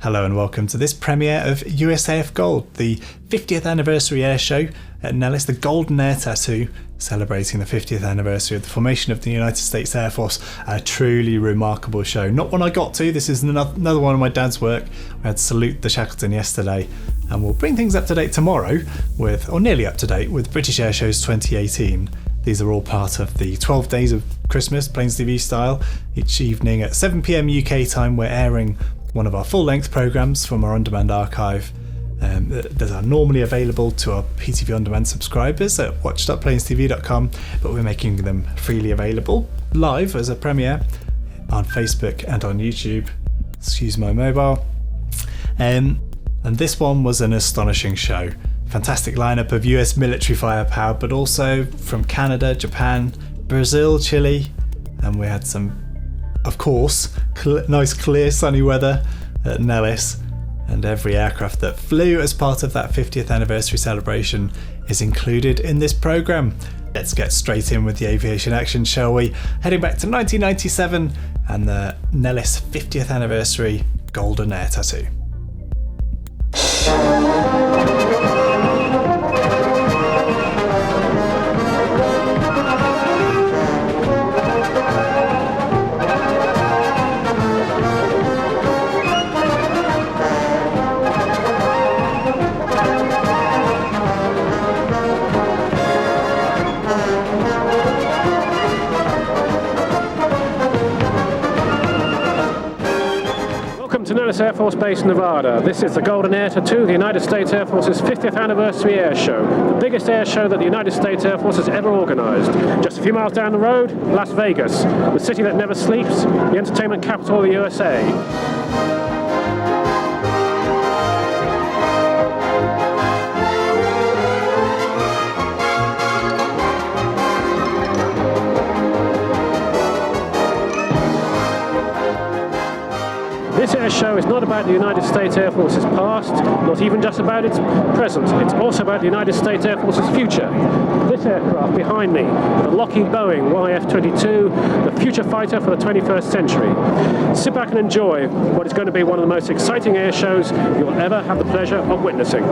Hello and welcome to this premiere of USAF Gold, the 50th anniversary air show at Nellis, the Golden Air Tattoo, celebrating the 50th anniversary of the formation of the United States Air Force. A truly remarkable show. Not one I got to, this is another one of my dad's work. We had Salute the Shackleton yesterday, and we'll bring things up to date tomorrow with, or nearly up to date, with British Airshows 2018. These are all part of the 12 days of Christmas, PlanesTV style. Each evening at 7 PM UK time, we're airing one of our full-length programmes from our on-demand archive that are normally available to our PTV On Demand subscribers at watch.planestv.com, but we're making them freely available live as a premiere on Facebook and on YouTube. Excuse my mobile. And this one was an astonishing show. Fantastic lineup of US military firepower, but also from Canada, Japan, Brazil, Chile, and we had some, of course, nice clear sunny weather at Nellis, and every aircraft that flew as part of that 50th anniversary celebration is included in this programme. Let's get straight in with the aviation action, shall we? Heading back to 1997 and the Nellis 50th anniversary Golden Air Tattoo. To Nellis Air Force Base, Nevada. This is the Golden Air Tattoo, the United States Air Force's 50th anniversary air show, the biggest air show that the United States Air Force has ever organised. Just a few miles down the road, Las Vegas, the city that never sleeps, the entertainment capital of the USA. This air show is not about the United States Air Force's past, not even just about its present. It's also about the United States Air Force's future. This aircraft behind me, the Lockheed Boeing YF-22, the future fighter for the 21st century. Sit back and enjoy what is going to be one of the most exciting air shows you'll ever have the pleasure of witnessing.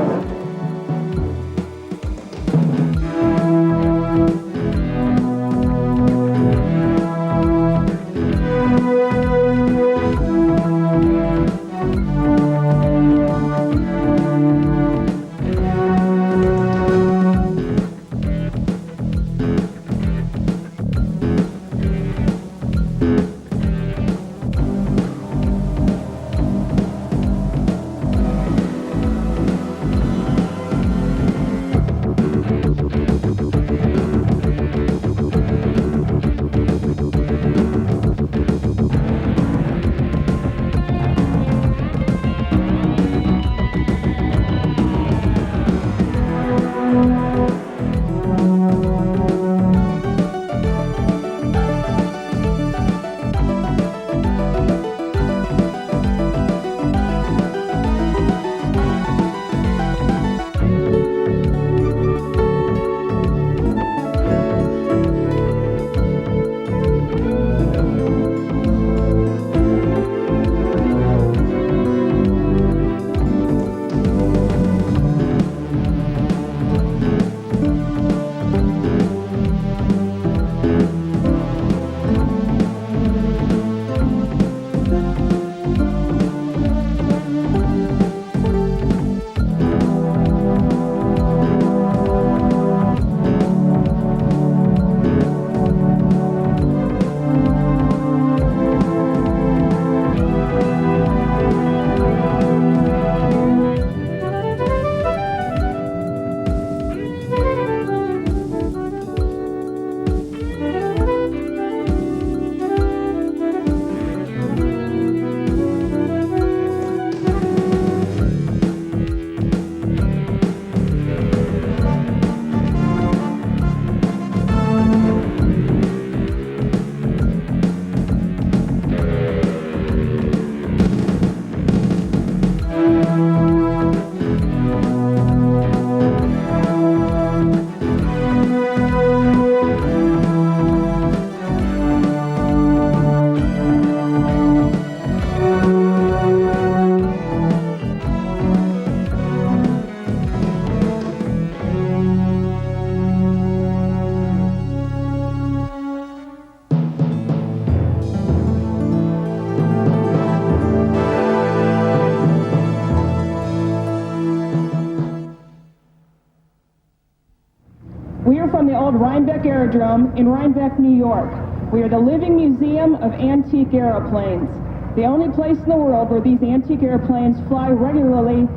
We are from the old Rhinebeck Aerodrome in Rhinebeck, New York. We are the living museum of antique airplanes, the only place in the world where these antique airplanes fly regularly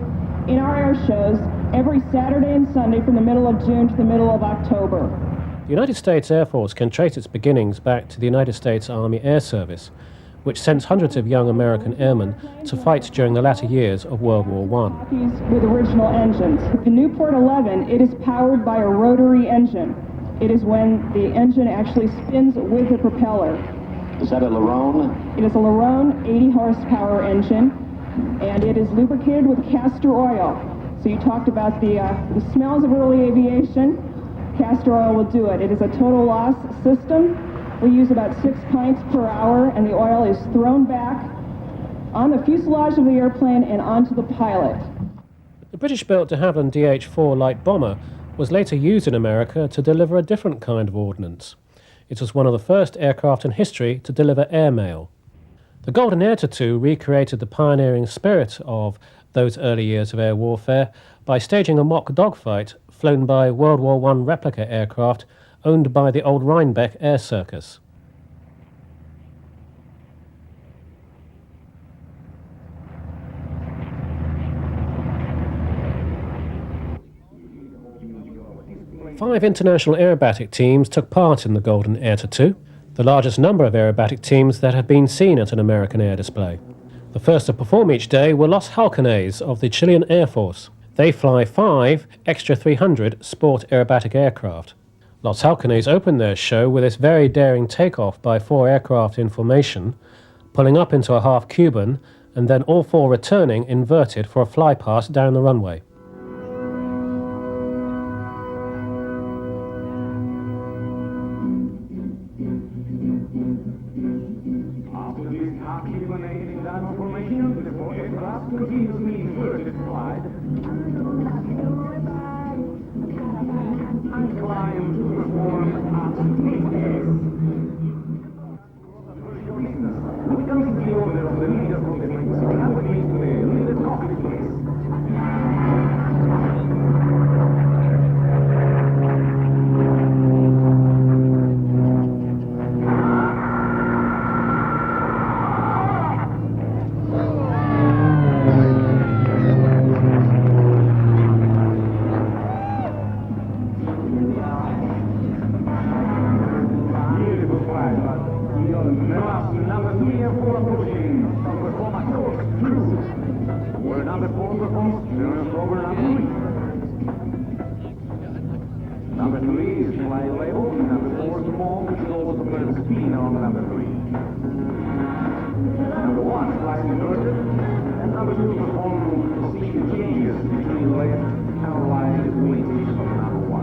in our air shows every Saturday and Sunday from the middle of June to the middle of October. The United States Air Force can trace its beginnings back to the United States Army Air Service, which sent hundreds of young American airmen to fight during the latter years of World War I. With original engines. The Newport 11, it is powered by a rotary engine. It is when the engine actually spins with the propeller. Is that a Larone? It is a Larone 80 horsepower engine, and it is lubricated with castor oil. So you talked about the smells of early aviation. Castor oil will do it. It is a total loss system. We use about 6 pints per hour, and the oil is thrown back on the fuselage of the airplane and onto the pilot. The British-built de Havilland DH-4 light bomber was later used in America to deliver a different kind of ordnance. It was one of the first aircraft in history to deliver airmail. The Golden Air Tattoo recreated the pioneering spirit of those early years of air warfare by staging a mock dogfight flown by World War I replica aircraft owned by the old Rhinebeck Air Circus. Five international aerobatic teams took part in the Golden Air Tattoo, the largest number of aerobatic teams that had been seen at an American air display. The first to perform each day were Los Halcones of the Chilean Air Force. They fly 5 Extra 300 sport aerobatic aircraft. Los Halcones opened their show with this very daring takeoff by 4 aircraft in formation, pulling up into a half Cuban, and then all 4 returning inverted for a flypast down the runway. After this half Cuban in down formation, the 4 aircraft continuously inverted flight and climb to perform astonishing. What comes the order of the leader from the Mexican company to the leader cockpit, please? Number 3 Air Force approaching from perform a corkscrew. Where number 4 performs turn over number 3. Number 3 is fly level. Number 4 small control the bird spin on number 3. Number 1 flies inverted, and number 2 performs proceed changes between left and right wings of number 1.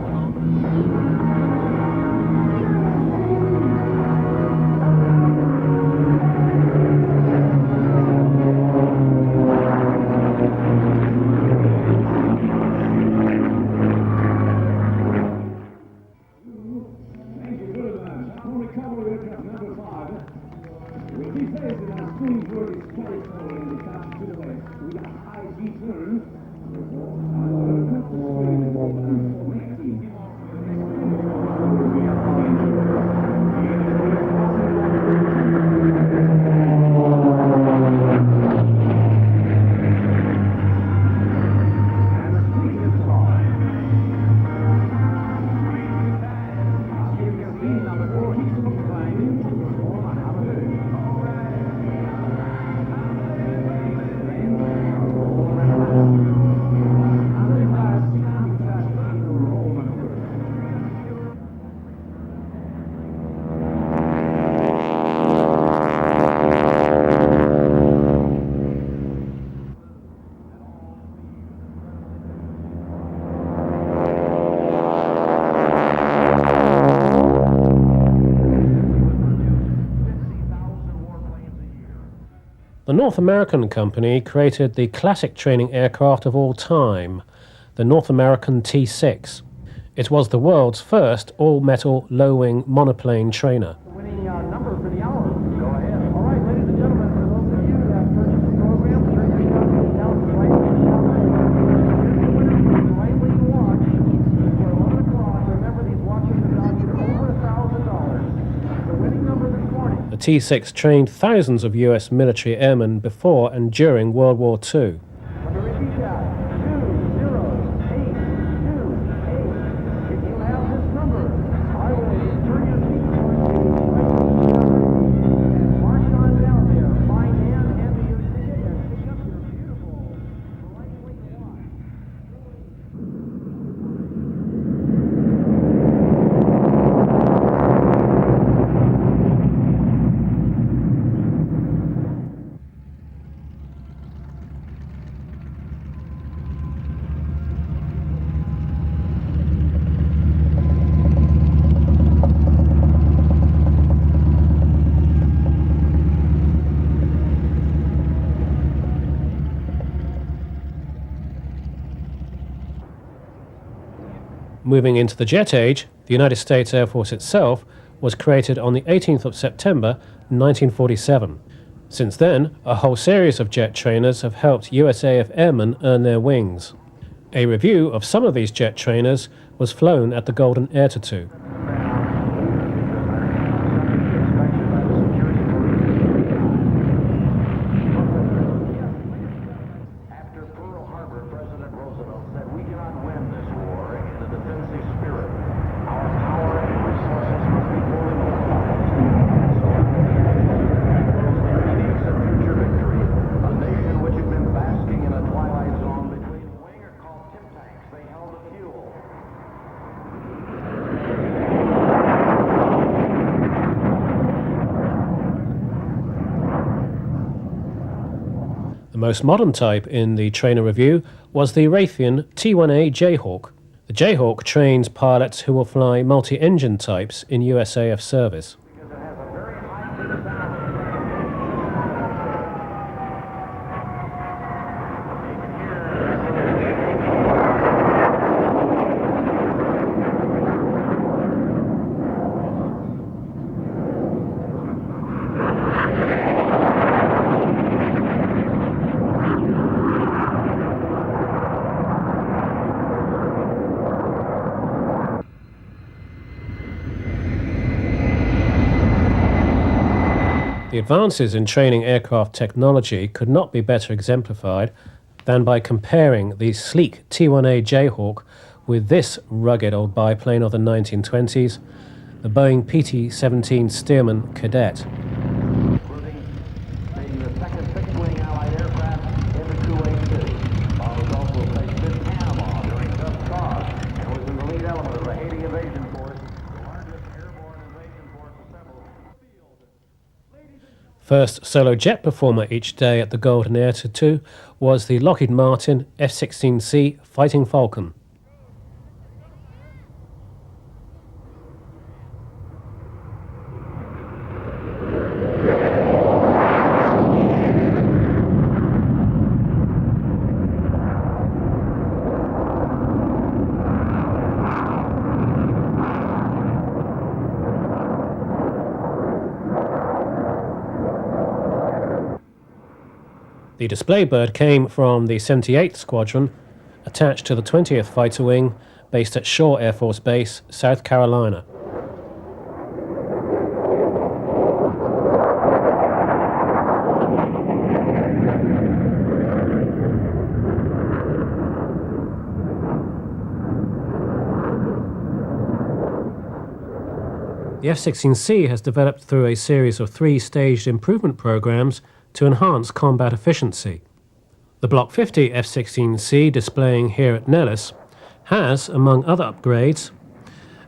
The North American company created the classic training aircraft of all time, the North American T-6. It was the world's first all-metal low-wing monoplane trainer. Winning number for the hour. Go ahead. All right, ladies and gentlemen, for those of you that purchased the program, turn your shotgun down to the right wing shotgun. The right wing watch. For 11 o'clock, remember these T-6 trained thousands of US military airmen before and during World War II. Moving into the jet age, the United States Air Force itself was created on the 18th of September 1947. Since then, a whole series of jet trainers have helped USAF airmen earn their wings. A review of some of these jet trainers was flown at the Golden Air Tattoo. The most modern type in the trainer review was the Raytheon T-1A Jayhawk. The Jayhawk trains pilots who will fly multi-engine types in USAF service. The advances in training aircraft technology could not be better exemplified than by comparing the sleek T-1A Jayhawk with this rugged old biplane of the 1920s, the Boeing PT-17 Stearman Cadet. First solo jet performer each day at the Golden Air Tattoo was the Lockheed Martin F-16C Fighting Falcon. The display bird came from the 78th Squadron, attached to the 20th Fighter Wing, based at Shaw Air Force Base, South Carolina. The F-16C has developed through a series of three-staged improvement programs to enhance combat efficiency. The Block 50 F-16C displaying here at Nellis has, among other upgrades,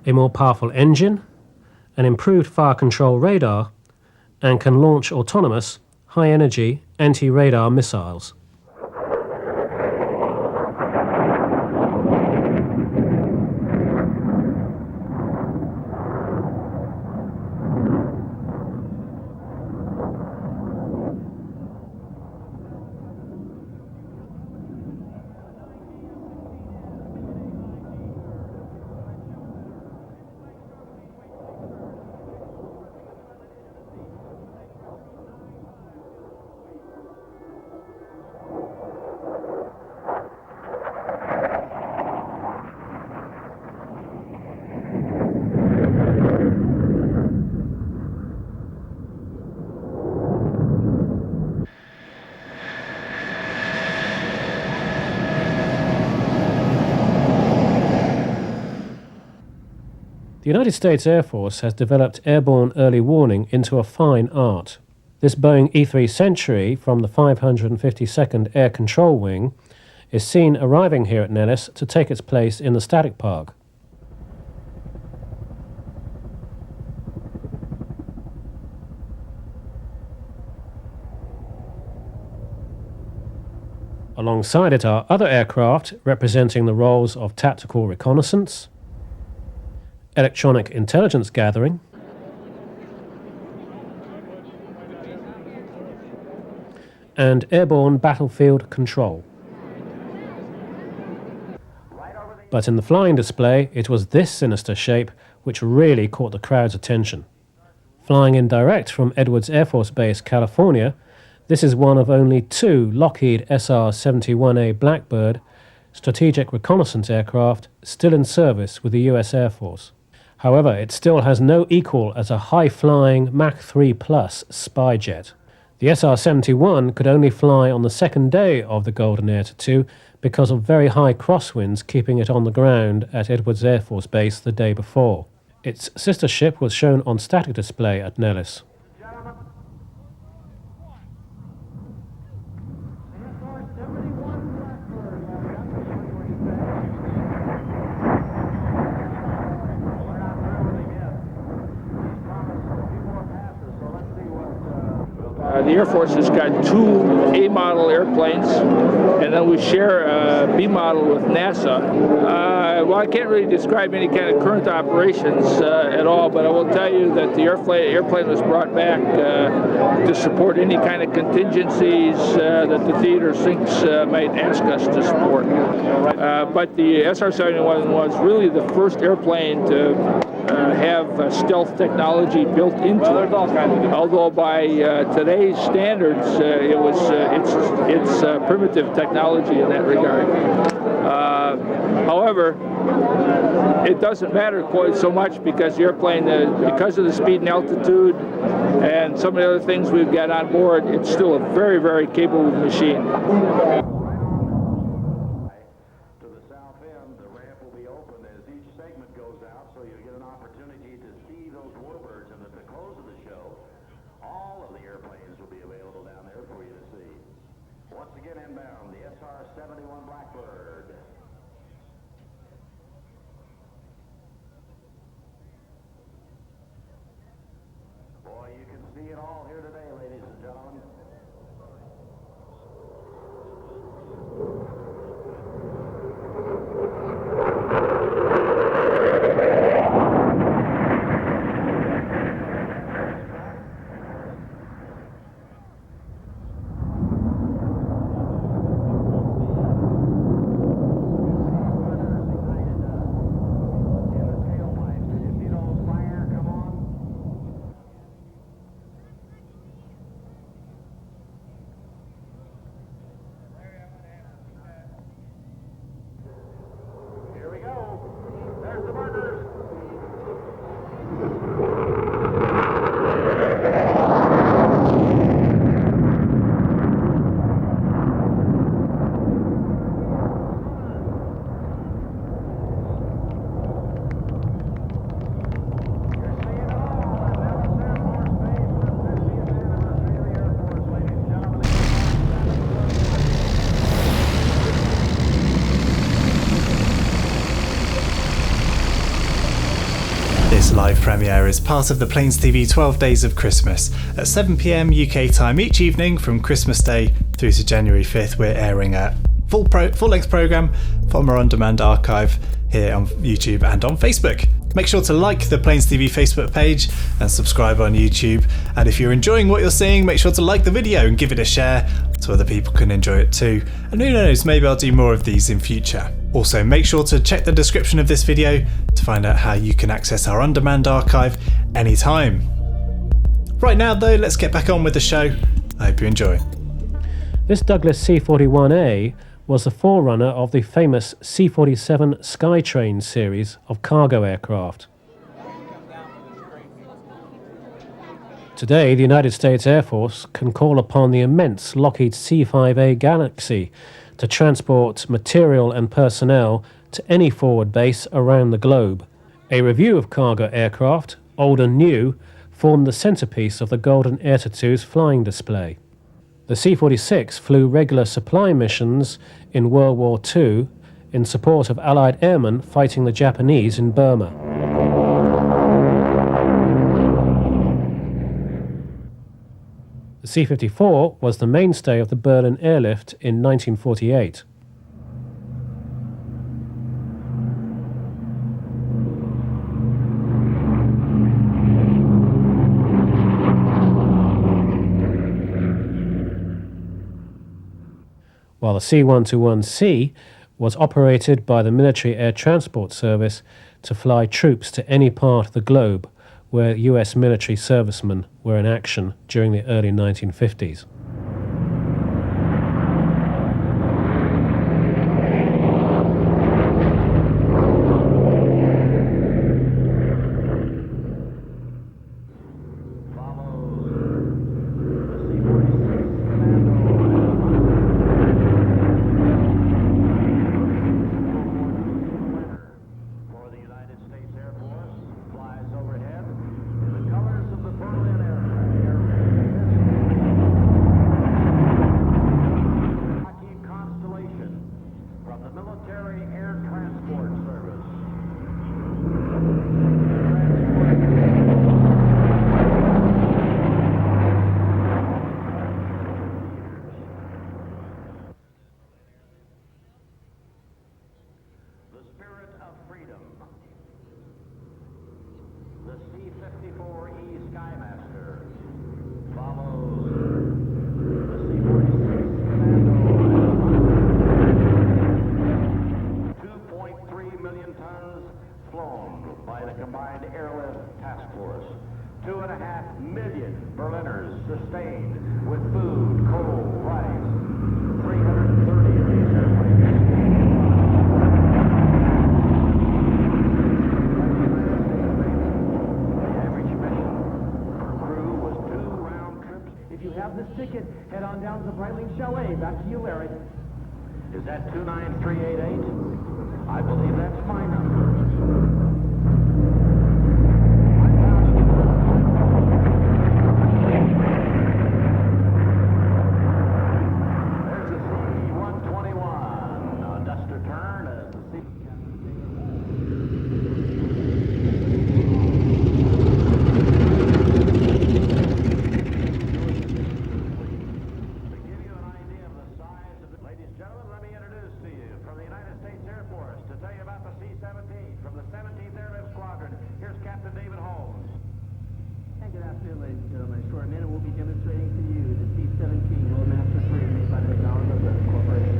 a more powerful engine, an improved fire control radar, and can launch autonomous, high-energy anti-radar missiles. The United States Air Force has developed airborne early warning into a fine art. This Boeing E-3 Century from the 552nd Air Control Wing is seen arriving here at Nellis to take its place in the static park. Alongside it are other aircraft representing the roles of tactical reconnaissance, electronic intelligence gathering, and airborne battlefield control. But in the flying display, it was this sinister shape which really caught the crowd's attention. Flying in direct from Edwards Air Force Base, California, this is one of only 2 Lockheed SR-71A Blackbird strategic reconnaissance aircraft still in service with the US Air Force. However, it still has no equal as a high-flying Mach 3 Plus spy jet. The SR-71 could only fly on the second day of the Golden Air Tattoo because of very high crosswinds keeping it on the ground at Edwards Air Force Base the day before. Its sister ship was shown on static display at Nellis. The Air Force has got 2 A-model airplanes, and then we share a B-model with NASA. Well, I can't really describe any kind of current operations at all, but I will tell you that the airplane was brought back to support any kind of contingencies that the theater sinks might ask us to support. But the SR-71 was really the first airplane to have stealth technology built into it. Although by today's standards, it's primitive technology in that regard. However, it doesn't matter quite so much because the airplane, because of the speed and altitude and some of the other things we've got on board, it's still a very, very capable machine. Once again inbound, the SR-71 Blackbird. Boy, you can see it all here today, ladies and gentlemen. This live premiere is part of the PlanesTV 12 Days of Christmas. At 7 PM UK time each evening from Christmas Day through to January 5th, we're airing a full-length programme from our on-demand archive here on YouTube and on Facebook. Make sure to like the PlanesTV Facebook page and subscribe on YouTube. And if you're enjoying what you're seeing, make sure to like the video and give it a share so other people can enjoy it too. And who knows, maybe I'll do more of these in future. Also, make sure to check the description of this video to find out how you can access our on-demand archive anytime. Right now though, let's get back on with the show. I hope you enjoy. This Douglas C-41A was the forerunner of the famous C-47 Skytrain series of cargo aircraft. Today, the United States Air Force can call upon the immense Lockheed C-5A Galaxy to transport material and personnel to any forward base around the globe. A review of cargo aircraft, old and new, formed the centrepiece of the Golden Air Tattoo's flying display. The C-46 flew regular supply missions in World War II in support of Allied airmen fighting the Japanese in Burma. The C-54 was the mainstay of the Berlin airlift in 1948. While the C-121C was operated by the Military Air Transport Service to fly troops to any part of the globe where US military servicemen were in action during the early 1950s. The C-54E Skymaster follows the C-46 Commando. 2.3 million tons flown by the Combined Airlift Task Force. 2.5 million Berliners sustained with food, coal, rice. 330 of these airplanes. If you have this ticket, head on down to the Breitling Chalet, back to you, Larry. Is that 29388? I believe that's my number. There's a C-121. Duster turn as the C... Air Force to tell you about the C-17 from the 17th Airlift Squadron. Here's Captain David Holmes. Hey, good afternoon, ladies and gentlemen. In a short minute, we'll be demonstrating to you the C-17 Roadmaster 3 made by the McDonald's Corporation.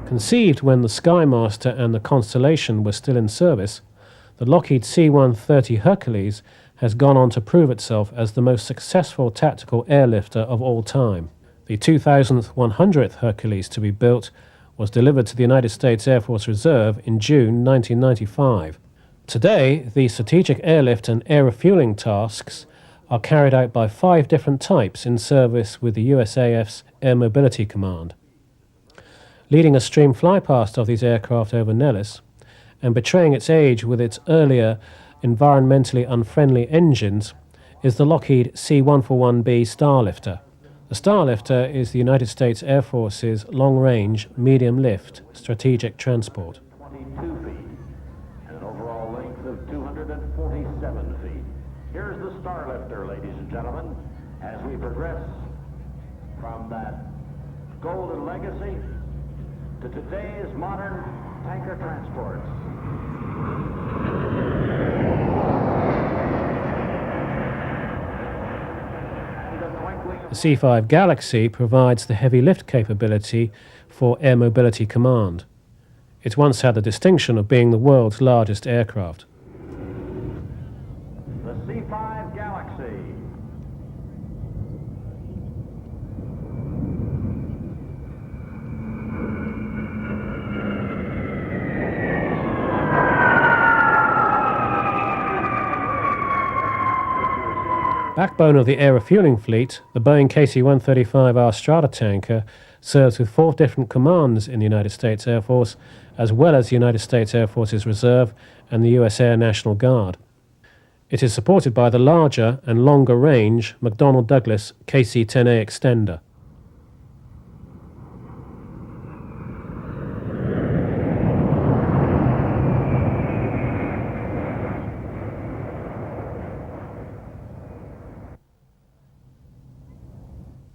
Conceived when the Skymaster and the Constellation were still in service, the Lockheed C-130 Hercules has gone on to prove itself as the most successful tactical airlifter of all time. The 2,100th Hercules to be built was delivered to the United States Air Force Reserve in June 1995. Today, the strategic airlift and air refueling tasks are carried out by 5 different types in service with the USAF's Air Mobility Command. Leading a stream flypast of these aircraft over Nellis, and betraying its age with its earlier environmentally unfriendly engines, is the Lockheed C-141B Starlifter. The Starlifter is the United States Air Force's long-range, medium-lift strategic transport. 22 feet and an overall length of 247 feet. Here's the Starlifter, ladies and gentlemen, as we progress from that golden legacy to today's modern tanker transports. The C-5 Galaxy provides the heavy lift capability for Air Mobility Command. It once had the distinction of being the world's largest aircraft. The C-5 Galaxy. Backbone of the air refueling fleet, the Boeing KC-135R Stratotanker serves with 4 different commands in the United States Air Force, as well as the United States Air Force's Reserve and the U.S. Air National Guard. It is supported by the larger and longer range McDonnell Douglas KC-10A extender.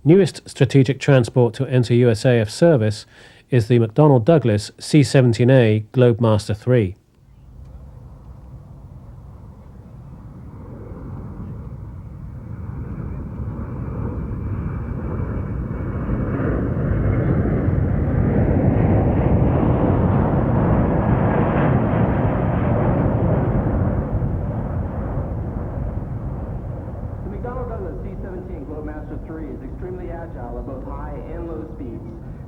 Newest strategic transport to enter USAF service is the McDonnell Douglas C-17A Globemaster III. The McDonnell Douglas C-17 Globemaster III is extremely agile at both high and low speeds,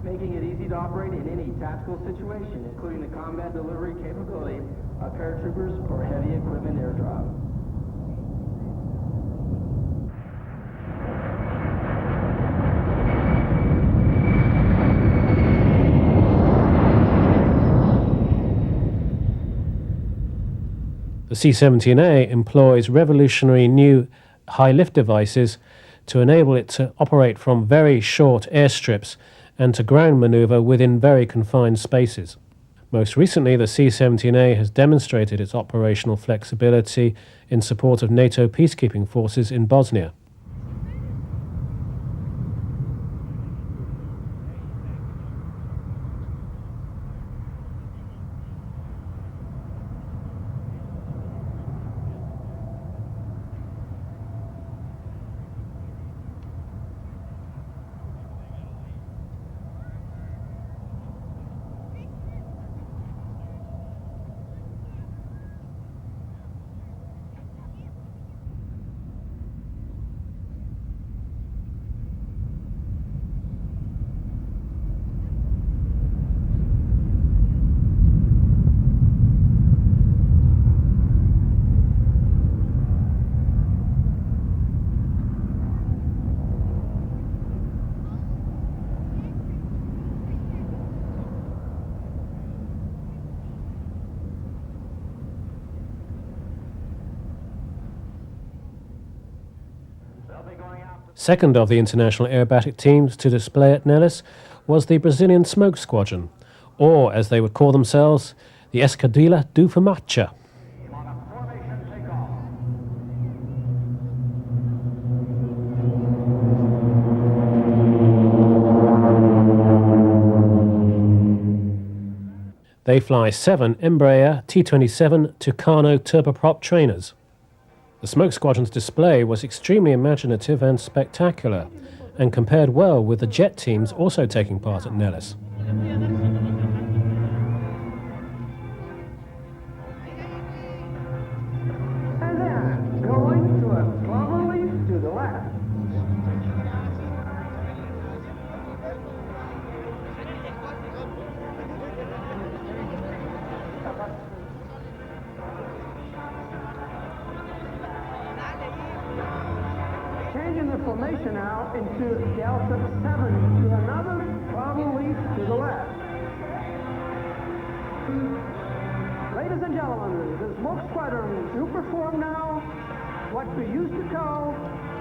making it easy to operate in any tactical situation, including the combat delivery capability of paratroopers or heavy equipment airdrop. The C-17A employs revolutionary new high-lift devices to enable it to operate from very short airstrips and to ground maneuver within very confined spaces. Most recently, the C-17A has demonstrated its operational flexibility in support of NATO peacekeeping forces in Bosnia. Second of the international aerobatic teams to display at Nellis was the Brazilian Smoke Squadron, or as they would call themselves, the Esquadrilha do Fumaça. On a formation takeoff. They fly 7 Embraer T-27 Tucano turboprop trainers. The Smoke Squadron's display was extremely imaginative and spectacular, and compared well with the jet teams also taking part at Nellis. And then, going to a clover leaf to the left. Changing the formation now into Delta 7 to another clover leaf to the left. Ladies and gentlemen, the Smoke Squadron will perform now what we used to call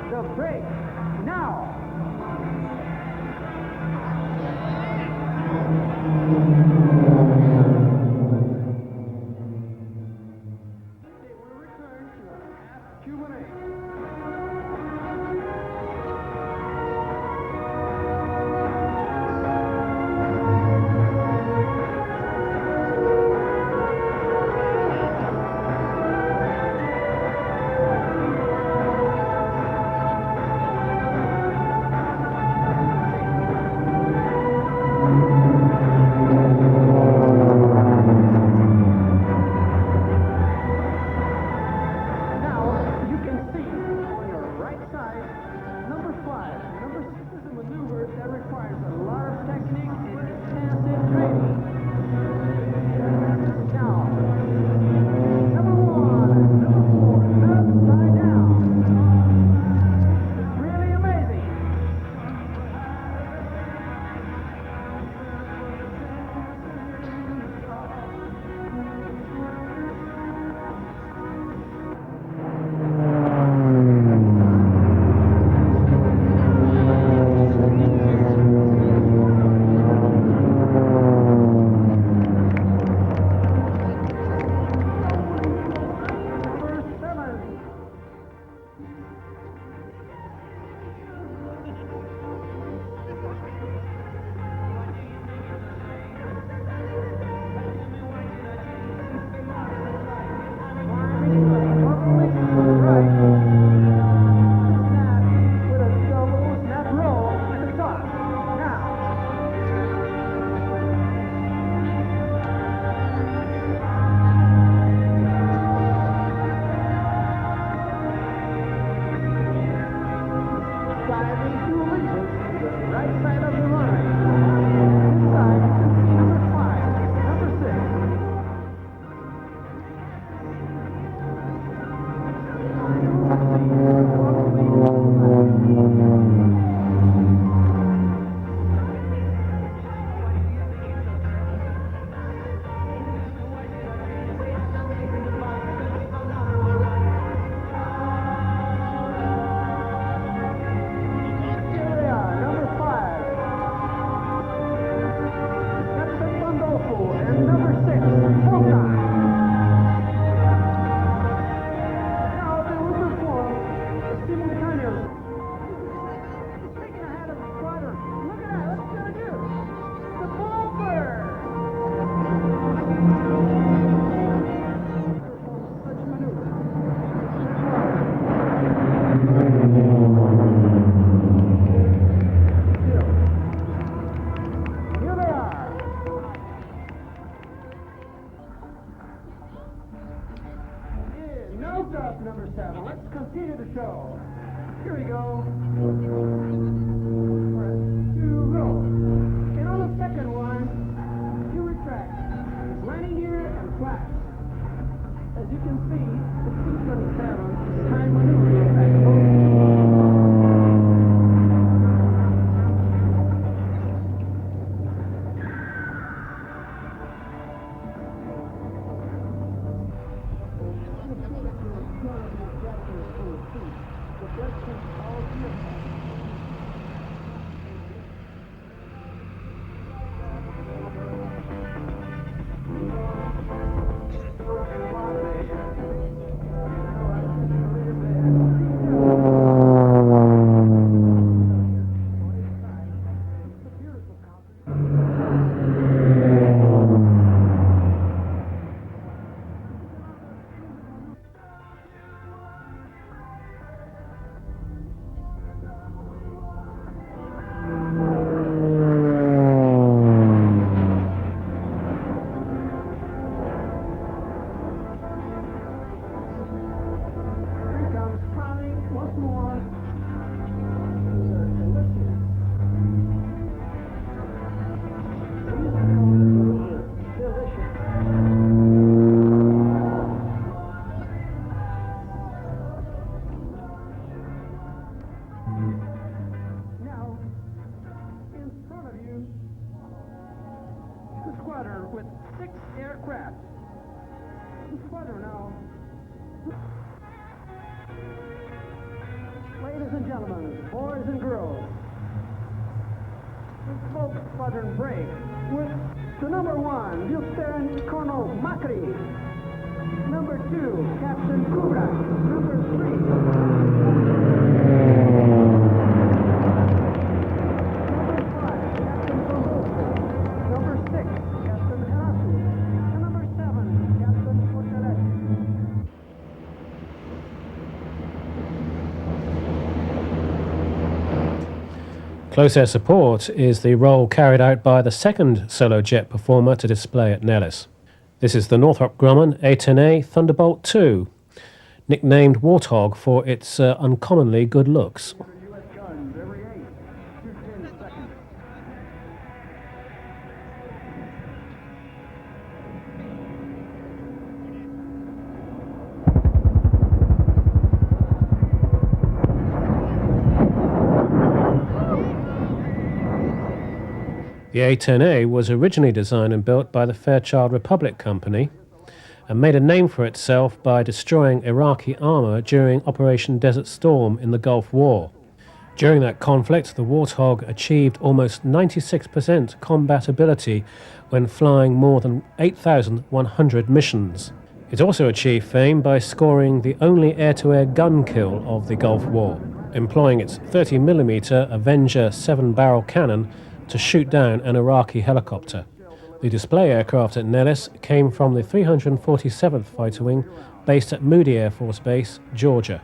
the break. Now! They will return to a half Cuban A. Good job, number 7. Let's continue the show. Here we go. 2, roll. And on the second one, you retract. Landing gear and flaps. As you can see, the C-27 is time maneuvering effective. With 6 aircraft. The squadron now. Ladies and gentlemen, boys and girls, the smoke squadron break with the number 1, Lieutenant Colonel Macri, number 2, Captain Kubrak, number 3. Close air support is the role carried out by the second solo jet performer to display at Nellis. This is the Northrop Grumman A-10A Thunderbolt II, nicknamed Warthog for its uncommonly good looks. The A-10A was originally designed and built by the Fairchild Republic Company and made a name for itself by destroying Iraqi armor during Operation Desert Storm in the Gulf War. During that conflict, the Warthog achieved almost 96% combatability when flying more than 8,100 missions. It also achieved fame by scoring the only air-to-air gun kill of the Gulf War, employing its 30mm Avenger 7-barrel cannon to shoot down an Iraqi helicopter. The display aircraft at Nellis came from the 347th Fighter Wing, based at Moody Air Force Base, Georgia.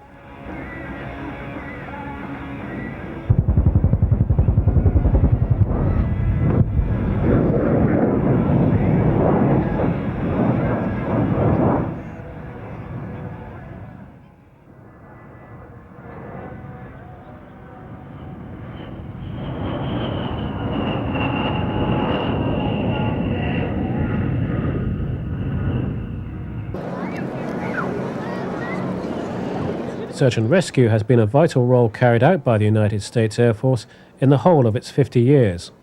Search and rescue has been a vital role carried out by the United States Air Force in the whole of its 50 years.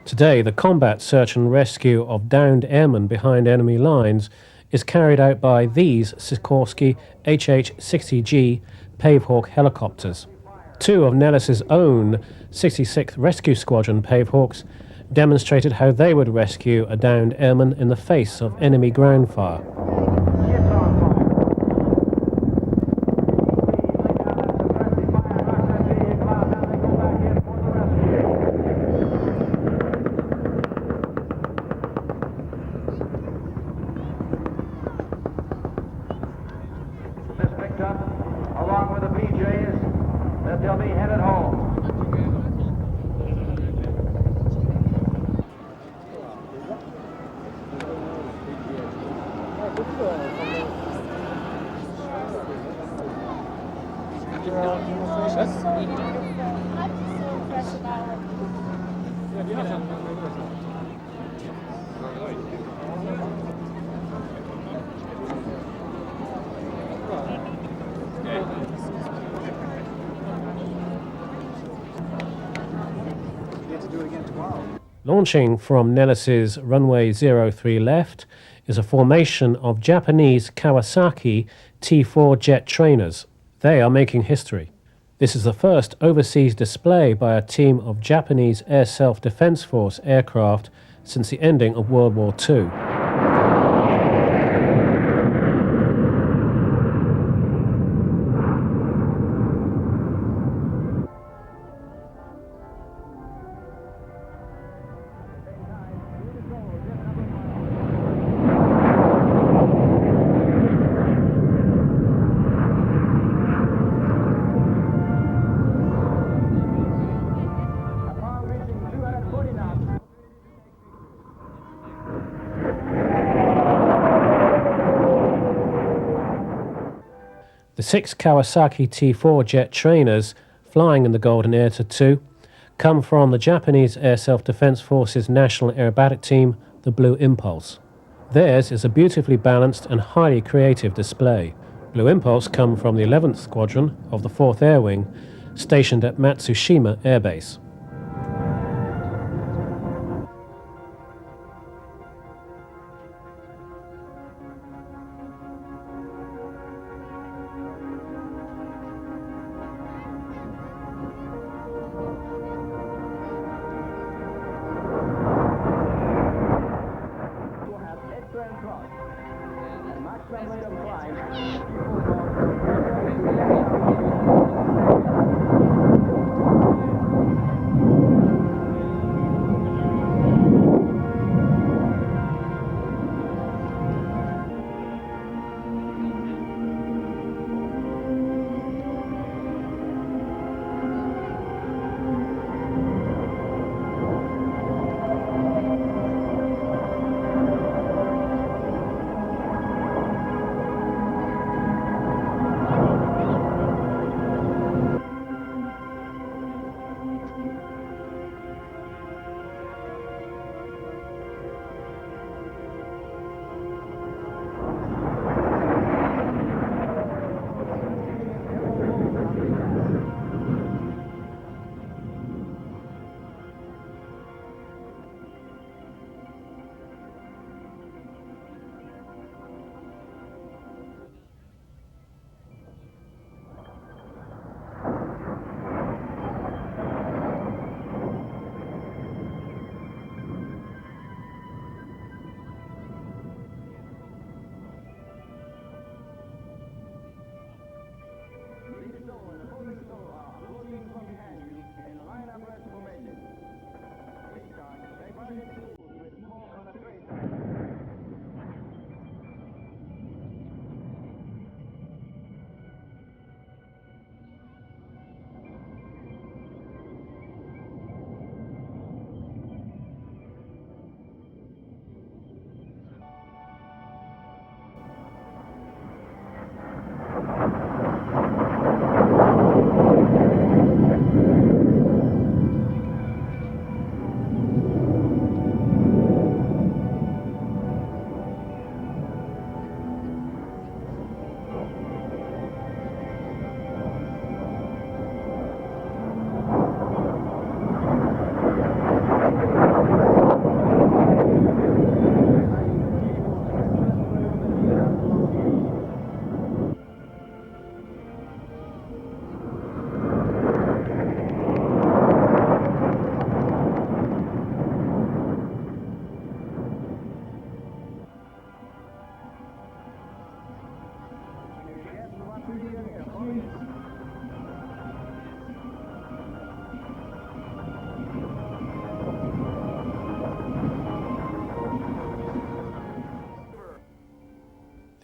Today, the combat search and rescue of downed airmen behind enemy lines is carried out by these Sikorsky HH-60G Pavehawk helicopters. 2 of Nellis's own 66th Rescue Squadron Pavehawks demonstrated how they would rescue a downed airman in the face of enemy ground fire. Along with the PJs, that they'll be headed home. Launching from Nellis's runway 03 left is a formation of Japanese Kawasaki T4 jet trainers. They are making history. This is the first overseas display by a team of Japanese Air Self-Defense Force aircraft since the ending of World War II. The 6 Kawasaki T4 jet trainers flying in the Golden Air 2 come from the Japanese Air Self-Defense Force's National Aerobatic Team, the Blue Impulse. Theirs is a beautifully balanced and highly creative display. Blue Impulse come from the 11th Squadron of the 4th Air Wing, stationed at Matsushima Air Base.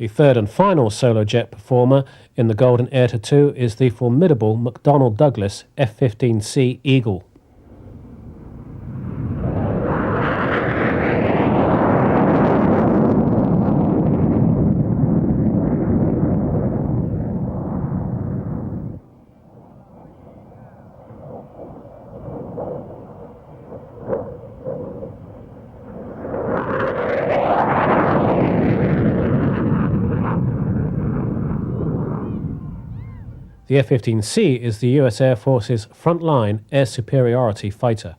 The third and final solo jet performer in the Golden Air 2 is the formidable McDonnell Douglas F-15C Eagle. The F-15C is the US Air Force's frontline air superiority fighter.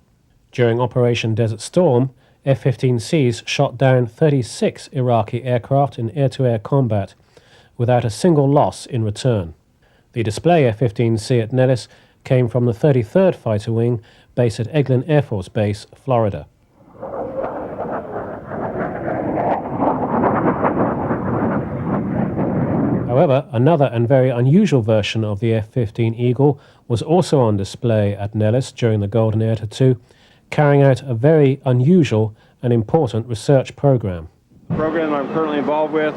During Operation Desert Storm, F-15Cs shot down 36 Iraqi aircraft in air-to-air combat without a single loss in return. The display F-15C at Nellis came from the 33rd Fighter Wing, based at Eglin Air Force Base, Florida. However, another and very unusual version of the F-15 Eagle was also on display at Nellis during the Golden Air Tattoo, carrying out a very unusual and important research program. The program I'm currently involved with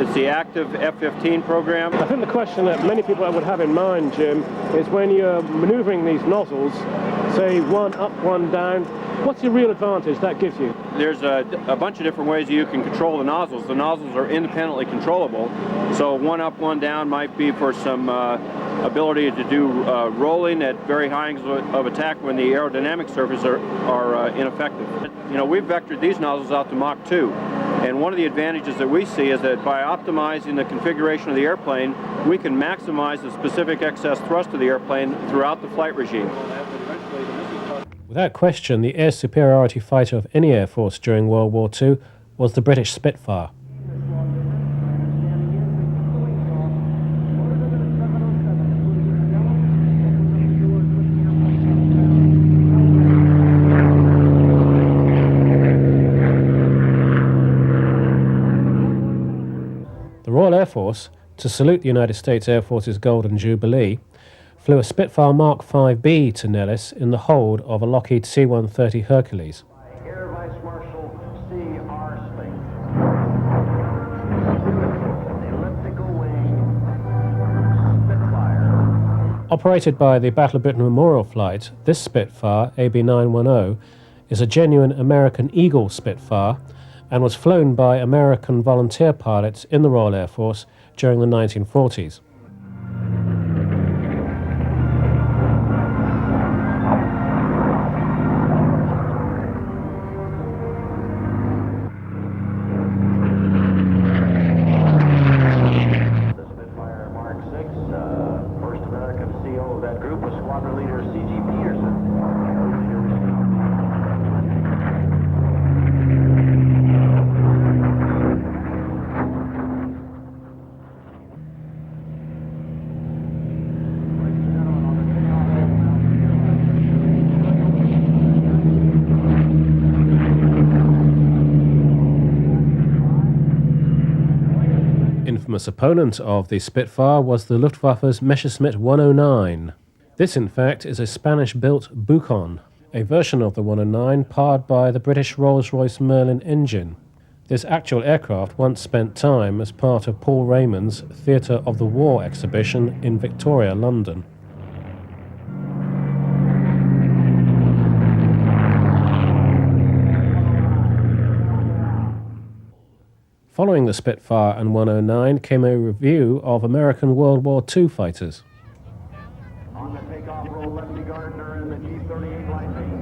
is the active F-15 program. I think the question that many people would have in mind, Jim, is when you're maneuvering these nozzles, say one up, one down, what's the real advantage that gives you? There's a bunch of different ways you can control the nozzles. The nozzles are independently controllable, so one up, one down might be for some ability to do rolling at very high angles of attack when the aerodynamic surfaces are ineffective. You know, we've vectored these nozzles out to Mach 2, and one of the advantages that we see is that by optimizing the configuration of the airplane, we can maximize the specific excess thrust of the airplane throughout the flight regime. Without question, the air superiority fighter of any Air Force during World War II was the British Spitfire. The Royal Air Force, to salute the United States Air Force's Golden Jubilee, flew a Spitfire Mark 5B to Nellis in the hold of a Lockheed C-130 Hercules. Air Vice Marshal C.R. Slate. The elliptical wing Spitfire. Operated by the Battle of Britain Memorial Flight, this Spitfire, AB910, is a genuine American Eagle Spitfire and was flown by American volunteer pilots in the Royal Air Force during the 1940s. Infamous opponent of the Spitfire was the Luftwaffe's Messerschmitt 109. This, in fact, is a Spanish-built Bucon, a version of the 109 powered by the British Rolls-Royce Merlin engine. This actual aircraft once spent time as part of Paul Raymond's Theatre of the War exhibition in Victoria, London. Following the Spitfire and 109 came a review of American World War II fighters. On the takeoff roll, Lefty Gardner and the G-38 Lightning.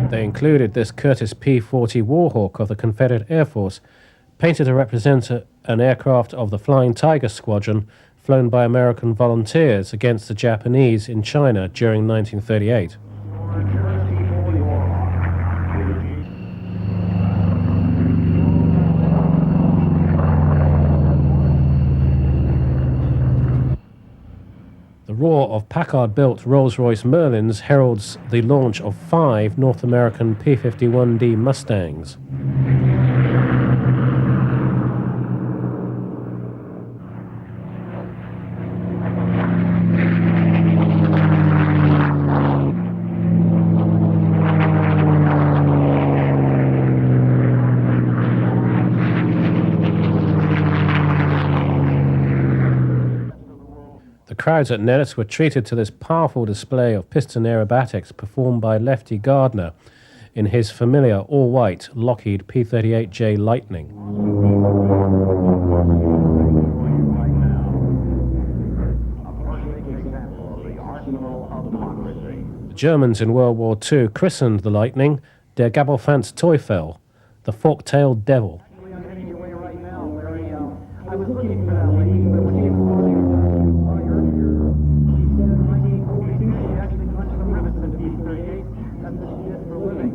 They included this Curtiss P-40 Warhawk of the Confederate Air Force, painted to represent an aircraft of the Flying Tiger Squadron flown by American volunteers against the Japanese in China during 1938. The roar of Packard-built Rolls-Royce Merlins heralds the launch of 5 North American P-51D Mustangs. The crowds at Nellis were treated to this powerful display of piston aerobatics performed by Lefty Gardner in his familiar all-white Lockheed P-38J Lightning. The Germans in World War II christened the Lightning Der Gabelfanz Teufel, the the fork-tailed devil. I'm heading your way right now, Larry. I was looking for that lady, but when she called you earlier, she said in 1942 she actually punched some rivets into B-38. That's what she did for a living.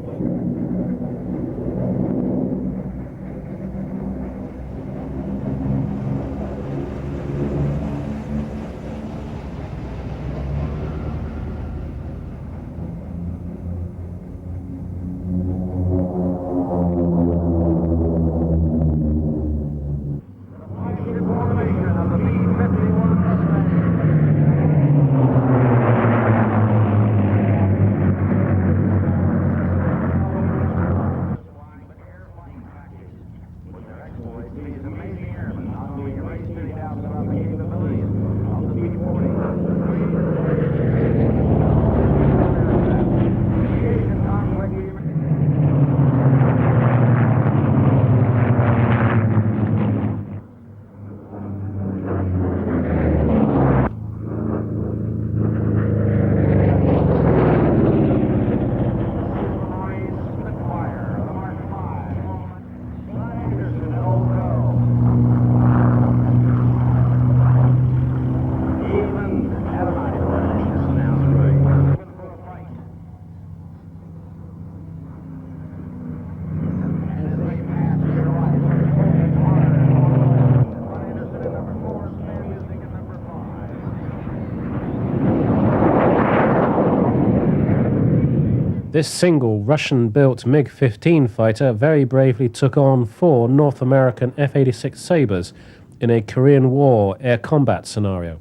This single Russian-built MiG-15 fighter very bravely took on 4 North American F-86 Sabres in a Korean War air combat scenario.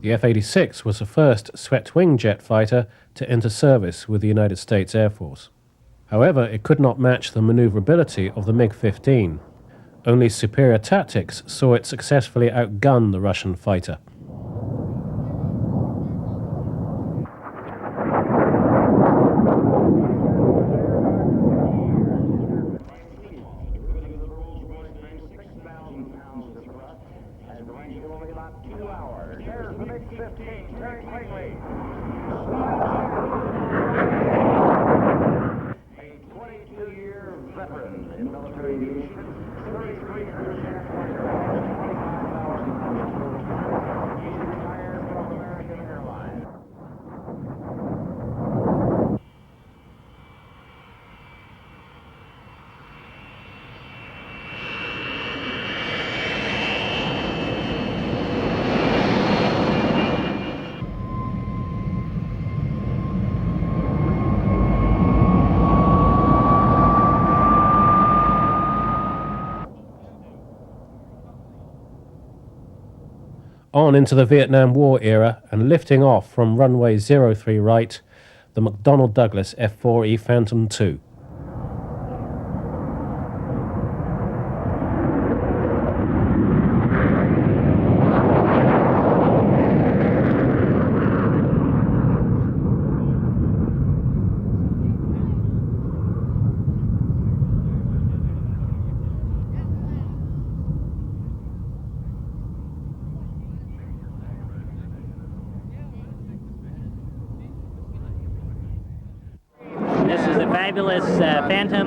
The F-86 was the first swept-wing jet fighter to enter service with the United States Air Force. However, it could not match the maneuverability of the MiG-15. Only superior tactics saw it successfully outgun the Russian fighter. On into the Vietnam War era and lifting off from runway 03 right, the McDonnell Douglas F-4E Phantom II. Fabulous Phantom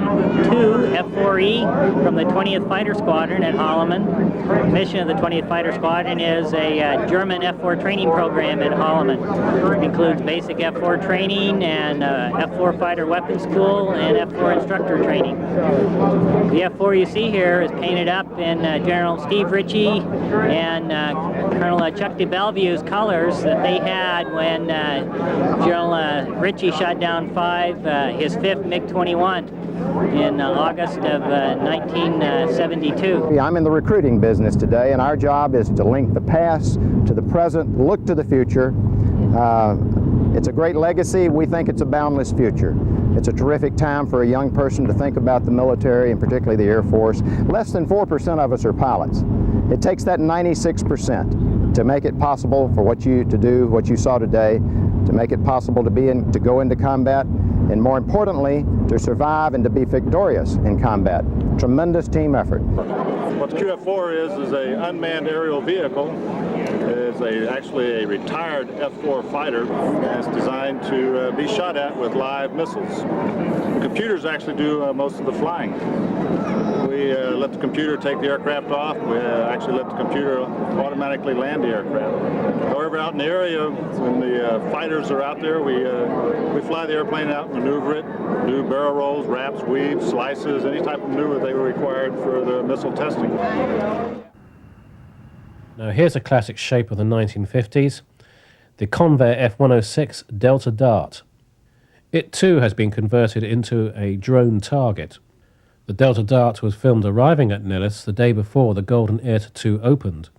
II F-4E from the 20th Fighter Squadron at Holloman. The mission of the 20th Fighter Squadron is a German F-4 training program at Holloman. It includes basic F-4 training and F-4 fighter weapons school and F-4 instructor training. The F-4 you see here is painted up in General Steve Ritchie and Colonel Chuck de Bellevue's colors that they had when General Ritchie shot down his 5th MiG-21 in August of 1972. I'm in the recruiting business today, and our job is to link the past to the present, look to the future, It's a great legacy. We think it's a boundless future. It's a terrific time for a young person to think about the military, and particularly the Air Force. Less than 4% of us are pilots. It takes that 96% to make it possible for what you saw today, to make it possible to go into combat, and more importantly, to survive and to be victorious in combat. Tremendous team effort. What the QF-4 is an unmanned aerial vehicle. It is actually a retired F-4 fighter, and it's designed to be shot at with live missiles. Computers actually do most of the flying. We let the computer take the aircraft off. We actually let the computer automatically land the aircraft. However, out in the area, when the fighters are out there, we fly the airplane out, maneuver it, do barrel rolls, wraps, weaves, slices, any type of maneuver they were required for the missile testing. Now here's a classic shape of the 1950s, the Convair F-106 Delta Dart. It too has been converted into a drone target. The Delta Dart was filmed arriving at Nellis the day before the Golden Air Tattoo opened.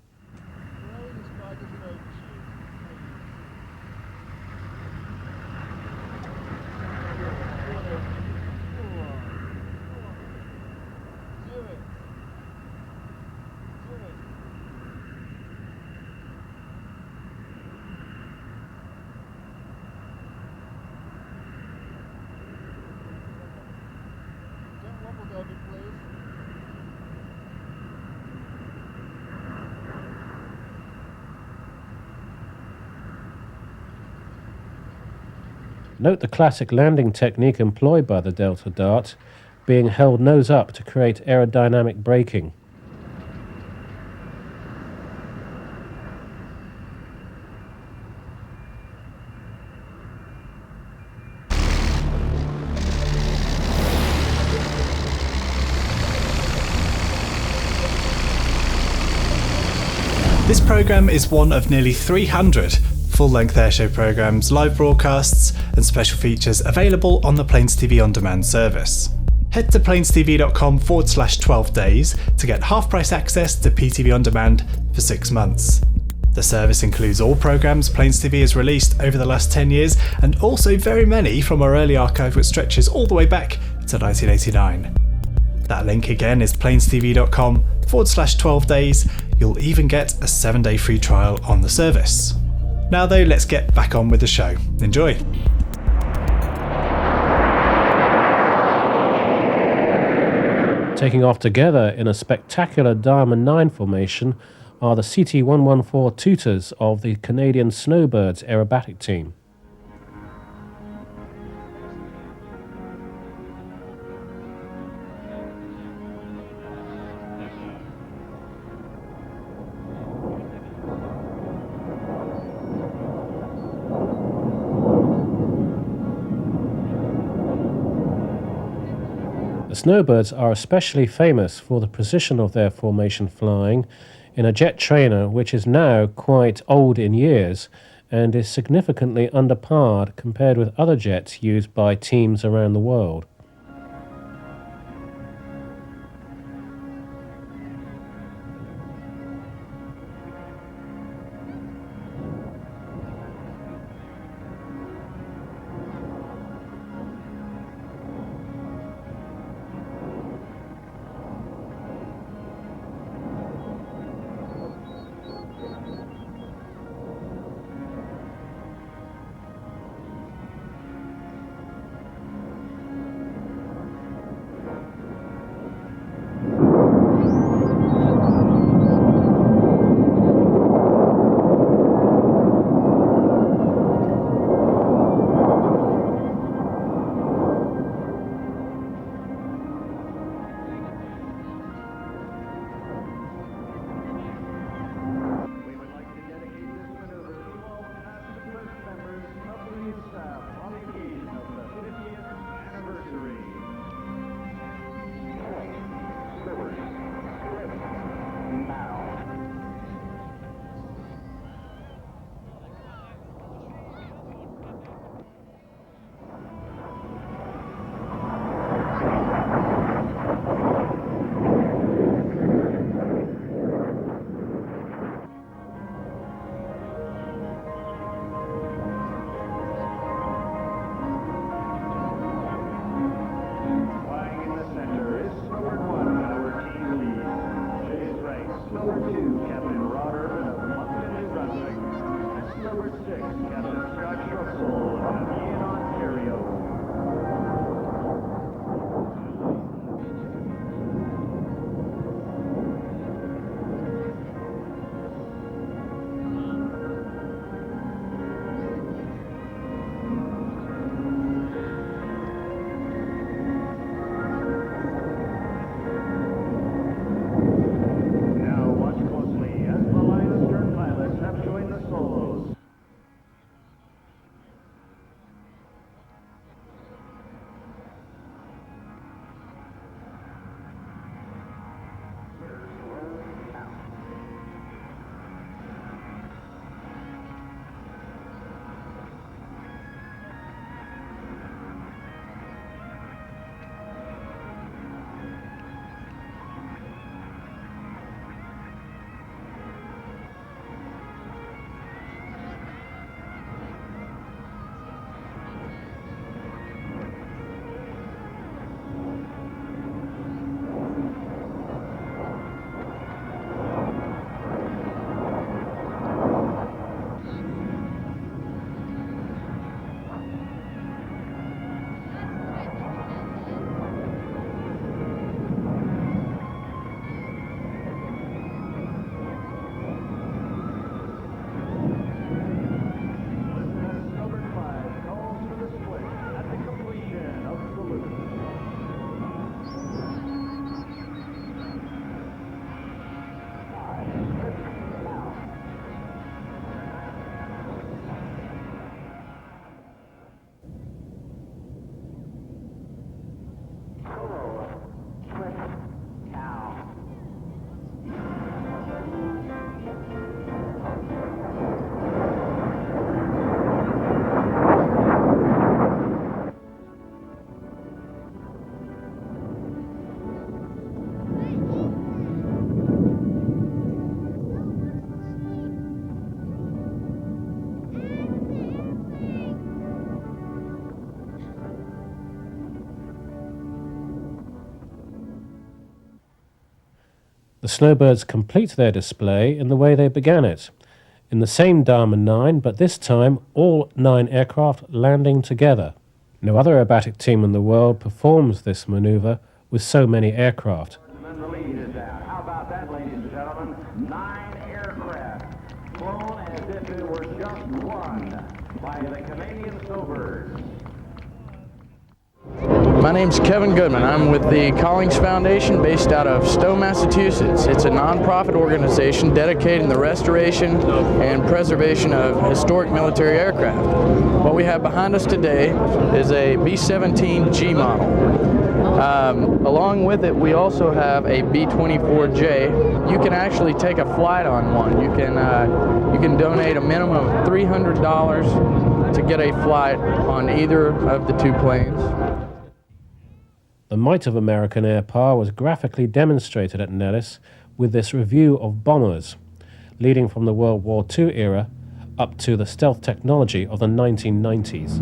Note the classic landing technique employed by the Delta Dart, being held nose up to create aerodynamic braking. This programme is one of nearly 300 full-length airshow programmes, live broadcasts and special features available on the PlanesTV On Demand service. Head to PlanesTV.com/12 days to get half-price access to PTV On Demand for 6 months. The service includes all programmes PlanesTV has released over the last 10 years and also very many from our early archive which stretches all the way back to 1989. That link again is PlanesTV.com/12 days. You'll even get a 7-day free trial on the service. Now though, let's get back on with the show. Enjoy! Taking off together in a spectacular Diamond 9 formation are the CT-114 Tutors of the Canadian Snowbirds aerobatic team. The Snowbirds are especially famous for the precision of their formation flying in a jet trainer which is now quite old in years and is significantly underpowered compared with other jets used by teams around the world. 2, Captain Rod Urban of Muscat, New Brunswick. That's number 6, Captain Scott Schussel of Ean, Ontario. Now watch closely as the line of stern pilots have joined the solos. The Snowbirds complete their display in the way they began it, in the same Diamond 9, but this time all 9 aircraft landing together. No other aerobatic team in the world performs this maneuver with so many aircraft. And the lead is out. How about that, ladies and gentlemen? 9 aircraft flown as if it were just one by the Canadian Snowbirds. My name's Kevin Goodman. I'm with the Collings Foundation based out of Stowe, Massachusetts. It's a nonprofit organization dedicating the restoration and preservation of historic military aircraft. What we have behind us today is a B-17G model. Along with it, we also have a B-24J. You can actually take a flight on one. You can donate a minimum of $300 to get a flight on either of the 2 planes. The might of American air power was graphically demonstrated at Nellis with this review of bombers, leading from the World War II era up to the stealth technology of the 1990s.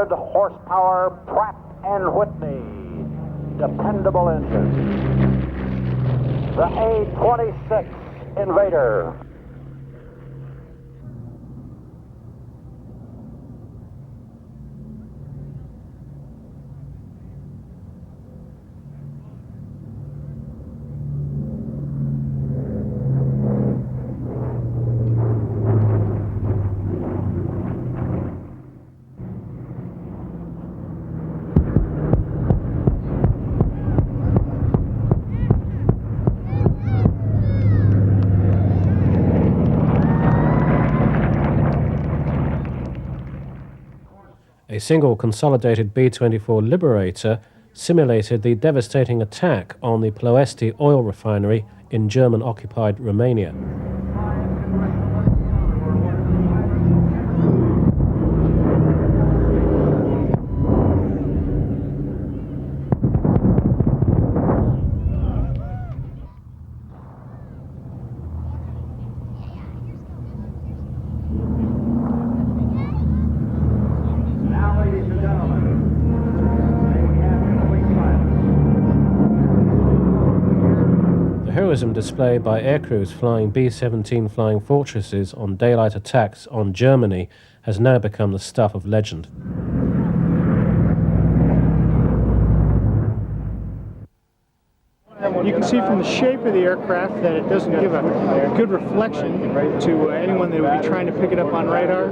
Horsepower Pratt & Whitney, dependable engine. The A-26 Invader. A single consolidated B-24 Liberator simulated the devastating attack on the Ploiești oil refinery in German-occupied Romania. Heroism displayed by aircrews flying B-17 Flying Fortresses on daylight attacks on Germany has now become the stuff of legend. You can see from the shape of the aircraft that it doesn't give a good reflection to anyone that would be trying to pick it up on radar,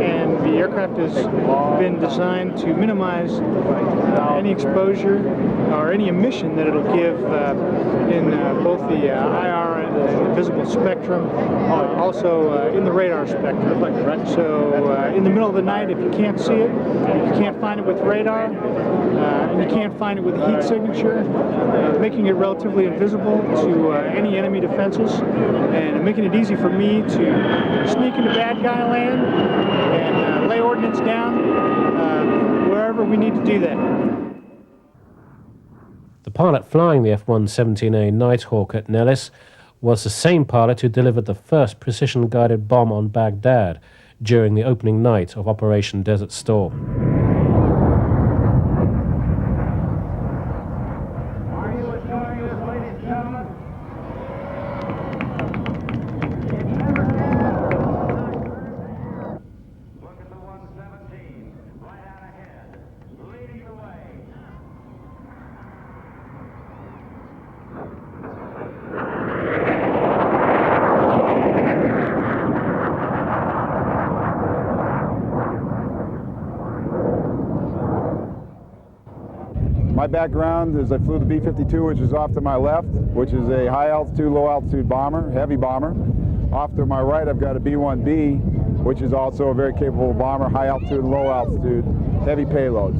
and the aircraft has been designed to minimize any exposure or any emission that it'll give in both the IR and the visible spectrum, also in the radar spectrum. So in the middle of the night, if you can't see it, if you can't find it with radar, and you can't find it with a heat signature, making it relatively invisible to any enemy defenses, and making it easy for me to sneak into bad guy land and lay ordnance down wherever we need to do that. The pilot flying the F-117A Nighthawk at Nellis was the same pilot who delivered the first precision-guided bomb on Baghdad during the opening night of Operation Desert Storm. My background is I flew the B-52, which is off to my left, which is a high-altitude, low-altitude bomber, heavy bomber. Off to my right, I've got a B-1B, which is also a very capable bomber, high-altitude and low-altitude, heavy payloads.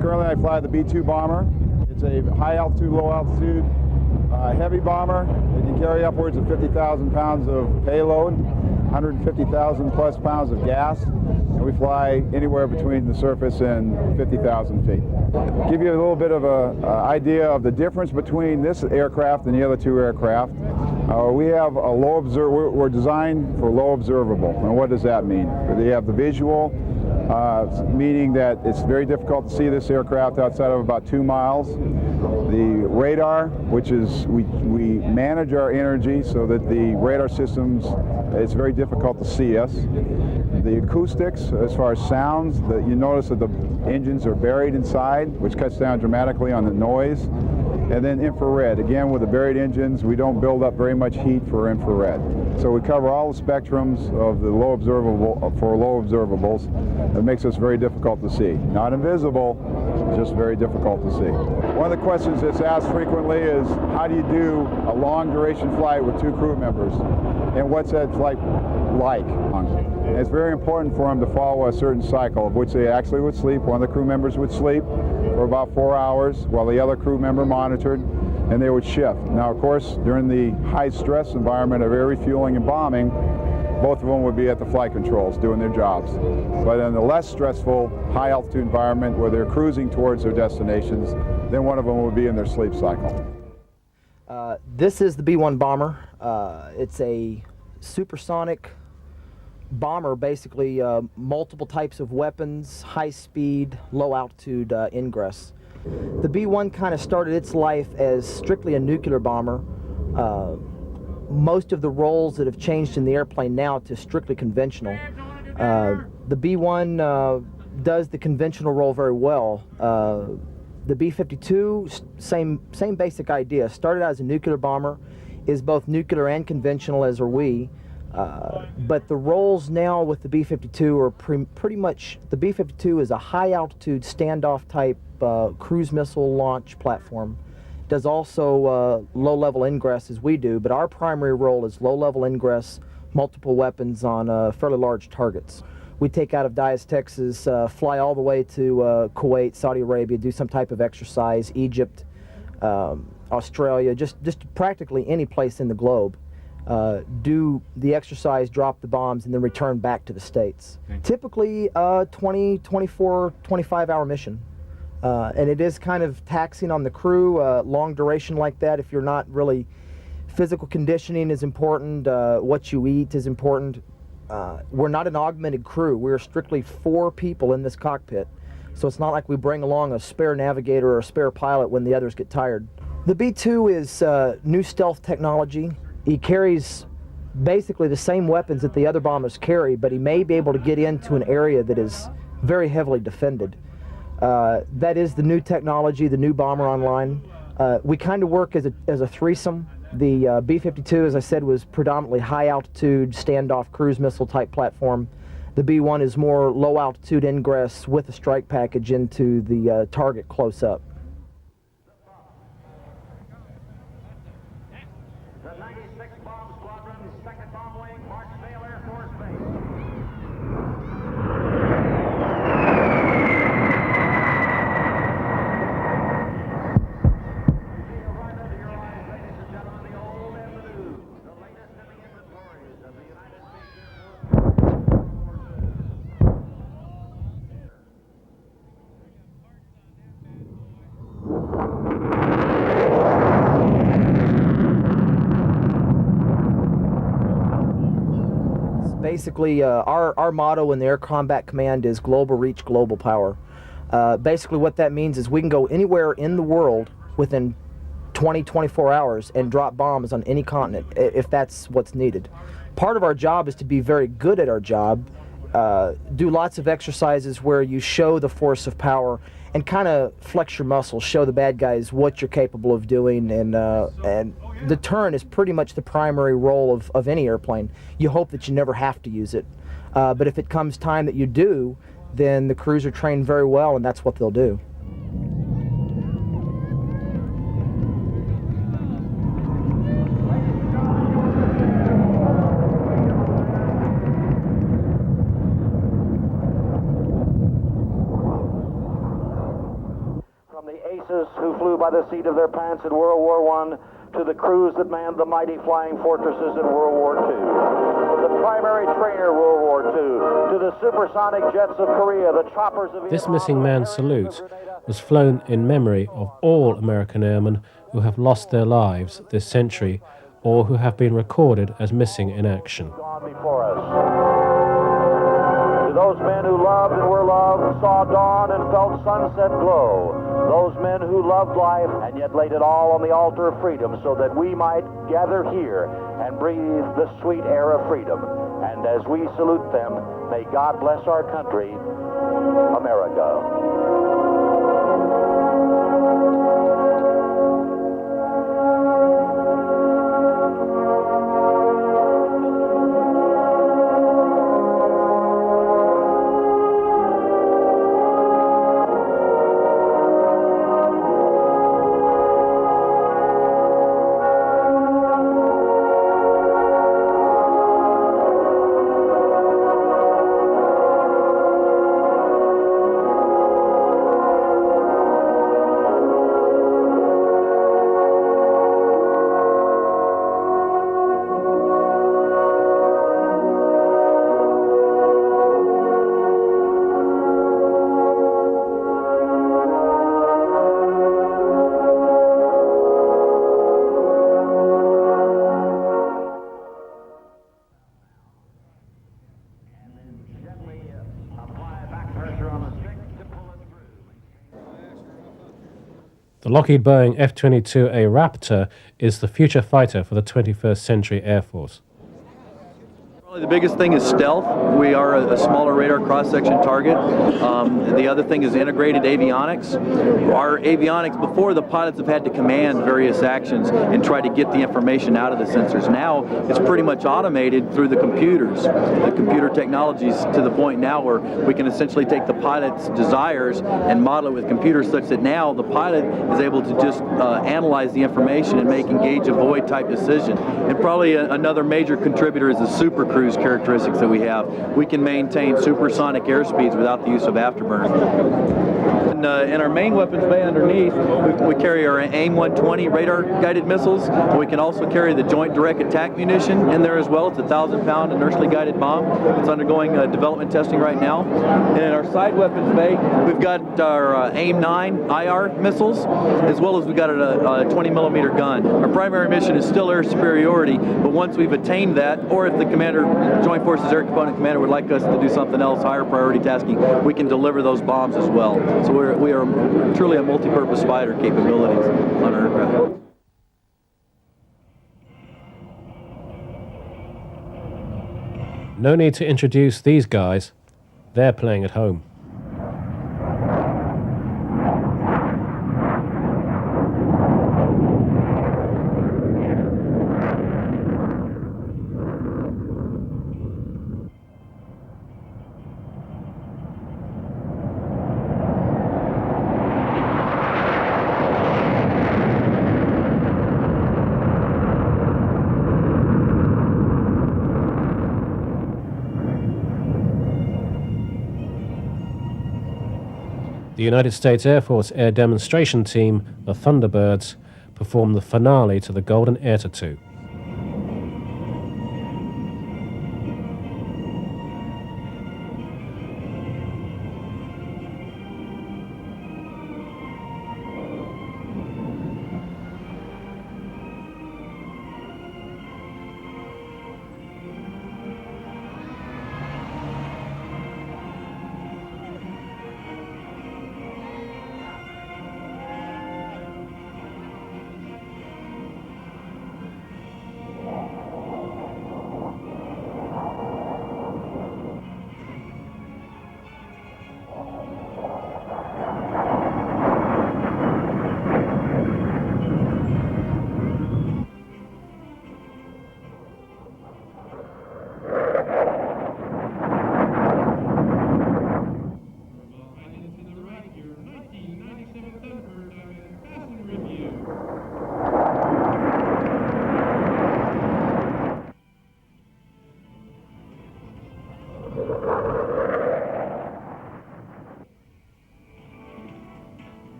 Currently, I fly the B-2 bomber. It's a high-altitude, low-altitude, heavy bomber. It can carry upwards of 50,000 pounds of payload, 150,000 plus pounds of gas, and we fly anywhere between the surface and 50,000 feet. Give you a little bit of an idea of the difference between this aircraft and the other two aircraft. We have a low we're designed for low observable, and what does that mean? They have the visual, meaning that it's very difficult to see this aircraft outside of about 2 miles. The radar, which is, we manage our energy so that the radar systems, it's very difficult to see us. The acoustics, as far as sounds, you notice that the engines are buried inside, which cuts down dramatically on the noise. And then infrared. Again, with the buried engines, we don't build up very much heat for infrared. So we cover all the spectrums of the low observable, for low observables. It makes us very difficult to see. Not invisible, just very difficult to see. One of the questions that's asked frequently is, how do you do a long duration flight with 2 crew members? And what's that flight like? And it's very important for them to follow a certain cycle, of which they actually would sleep. One of the crew members would sleep for about 4 hours while the other crew member monitored, and they would shift. Now, of course, during the high stress environment of air refueling and bombing, both of them would be at the flight controls doing their jobs. But in the less stressful high altitude environment where they're cruising towards their destinations, then one of them would be in their sleep cycle. This is the B-1 bomber. It's a supersonic bomber, basically multiple types of weapons, high speed, low altitude ingress. The B-1 kind of started its life as strictly a nuclear bomber. Most of the roles that have changed in the airplane now to strictly conventional. The B-1 does the conventional role very well. The B-52, same basic idea. Started out as a nuclear bomber, is both nuclear and conventional, as are we. But the roles now with the B-52 are pretty much, the B-52 is a high-altitude standoff type cruise missile launch platform. Does also low-level ingress as we do, but our primary role is low-level ingress, multiple weapons on fairly large targets. We take out of Dallas, Texas, fly all the way to Kuwait, Saudi Arabia, do some type of exercise, Egypt, Australia, just practically any place in the globe. Do the exercise, drop the bombs, and then return back to the States. Typically 20, 24, 25-hour mission. And it is kind of taxing on the crew, long duration like that. If you're not really, physical conditioning is important, what you eat is important. We're not an augmented crew. We're strictly 4 people in this cockpit. So it's not like we bring along a spare navigator or a spare pilot when the others get tired. The B-2 is new stealth technology. He carries basically the same weapons that the other bombers carry, but he may be able to get into an area that is very heavily defended. That is the new technology, the new bomber online. We kind of work as a threesome. The B-52, as I said, was predominantly high-altitude standoff cruise missile type platform. The B-1 is more low-altitude ingress with a strike package into the target close-up. The 96 Bomb Squadron's 2nd Bomb Wing, Nellis Air Force Base. Basically, our motto in the Air Combat Command is global reach, global power. Basically what that means is we can go anywhere in the world within 20, 24 hours and drop bombs on any continent if that's what's needed. Part of our job is to be very good at our job, do lots of exercises where you show the force of power and kind of flex your muscles, show the bad guys what you're capable of doing, and deterrent is pretty much the primary role of any airplane. You hope that you never have to use it, but if it comes time that you do, then the crews are trained very well, and that's what they'll do. Who flew by the seat of their pants in World War I to the crews that manned the mighty flying fortresses in World War II. The primary trainer World War II, to the supersonic jets of Korea, the choppers of... This missing man salute was flown in memory of all American airmen who have lost their lives this century or who have been recorded as missing in action. Before us. To those men who loved and were loved, saw dawn and felt sunset glow. Those men who loved life and yet laid it all on the altar of freedom so that we might gather here and breathe the sweet air of freedom. And as we salute them, may God bless our country, America. The Lockheed Boeing F-22A Raptor is the future fighter for the 21st century Air Force. The biggest thing is stealth. We are a smaller radar cross-section target. The other thing is integrated avionics. Our avionics, before, the pilots have had to command various actions and try to get the information out of the sensors. Now it's pretty much automated through the computers. The computer technologies to the point now where we can essentially take the pilot's desires and model it with computers such that now the pilot is able to just analyze the information and make engage avoid type decision. And probably another major contributor is the super crew. cruise characteristics that we have. We can maintain supersonic airspeeds without the use of afterburner. In our main weapons bay underneath, we carry our AIM 120 radar-guided missiles. We can also carry the Joint Direct Attack munition in there as well. It's a 1,000-pound inertially guided bomb. It's undergoing development testing right now. And in our side weapons bay, we've got our AIM 9 IR missiles, as well as we've got a 20-millimeter gun. Our primary mission is still air superiority, but once we've attained that, or if the Joint Forces Air Component Commander would like us to do something else, higher priority tasking, we can deliver those bombs as well. So we are truly a multi-purpose fighter capabilities on our aircraft. No need to introduce these guys. They're playing at home. The United States Air Force Air Demonstration Team, the Thunderbirds, performed the finale to the Golden Air Tattoo.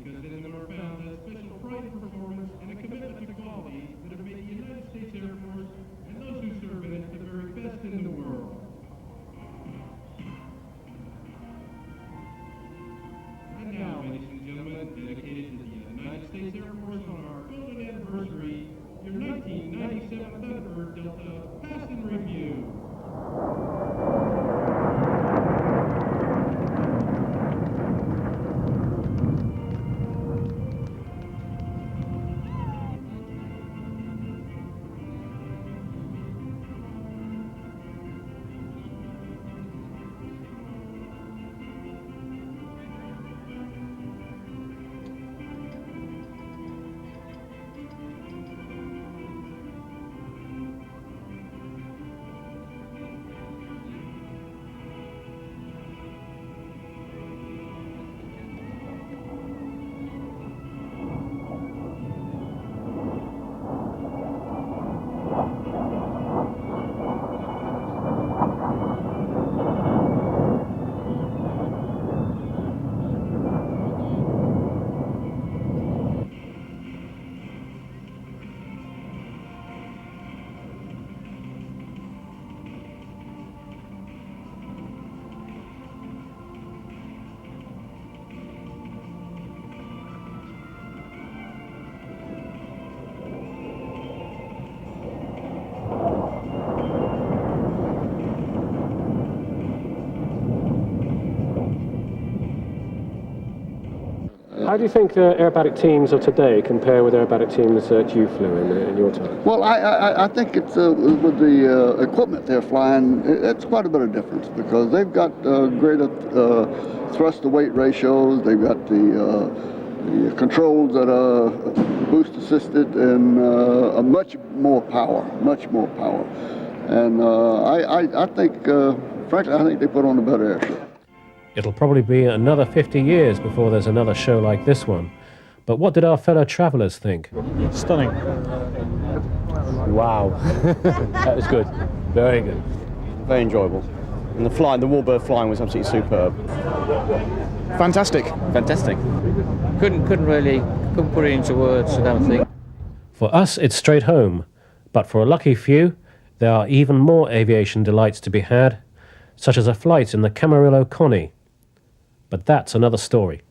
because in them are found a special pride in performance and a commitment to quality that have made the United States Air Force and those who serve in it the very best in the world. And now, ladies and gentlemen, dedicated to the United States Air Force on our golden anniversary, your 1997 Thunderbird Delta Pass and Review. How do you think aerobatic teams of today compare with aerobatic teams that you flew in your time? Well, I think it's with the equipment they're flying, it's quite a bit of difference because they've got greater thrust to weight ratios. They've got the controls that are boost assisted and much more power. And I think, frankly, I think they put on a better air show. It'll probably be another 50 years before there's another show like this one. But what did our fellow travellers think? Stunning. Wow. That was good. Very good. Very enjoyable. And the warbird flying was absolutely superb. Fantastic. Fantastic. Couldn't put it into words, I don't think. For us, it's straight home. But for a lucky few, there are even more aviation delights to be had, such as a flight in the Camarillo Connie. But that's another story.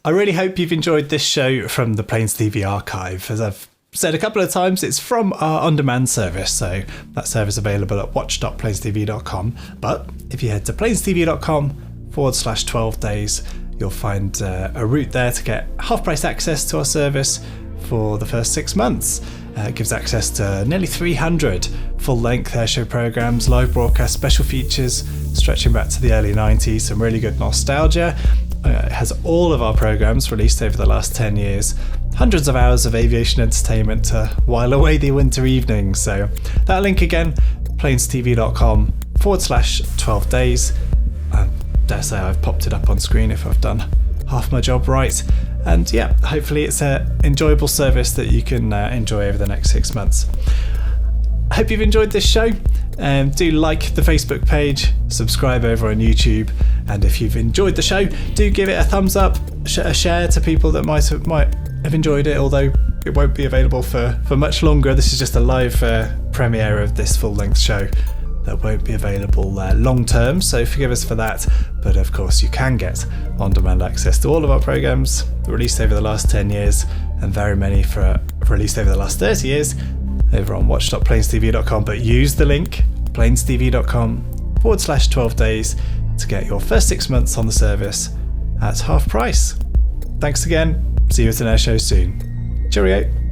I really hope you've enjoyed this show from the PlanesTV archive. As I've said a couple of times, it's from our on-demand service, so that service is available at watch.planestv.com. But if you head to planestv.com/12 days, you'll find a route there to get half-price access to our service for the first 6 months. It gives access to nearly 300 full-length airshow programs, live broadcast special features stretching back to the early 90s, some really good nostalgia. It has all of our programs released over the last 10 years, hundreds of hours of aviation entertainment to while away the winter evenings. So that link again, planestv.com/12 days. I dare say I've popped it up on screen if I've done half my job right. And yeah, hopefully it's an enjoyable service that you can enjoy over the next 6 months. I hope you've enjoyed this show. Do like the Facebook page, subscribe over on YouTube, and if you've enjoyed the show, do give it a thumbs up, a share to people that might have enjoyed it, although it won't be available for much longer. This is just a live premiere of this full-length show that won't be available long term, so forgive us for that. but of course you can get on-demand access to all of our programmes released over the last 10 years and very many released over the last 30 years over on watch.planestv.com. But use the link planestv.com/12 days to get your first 6 months on the service at half price. Thanks again. See you at an airshow soon. Cheerio.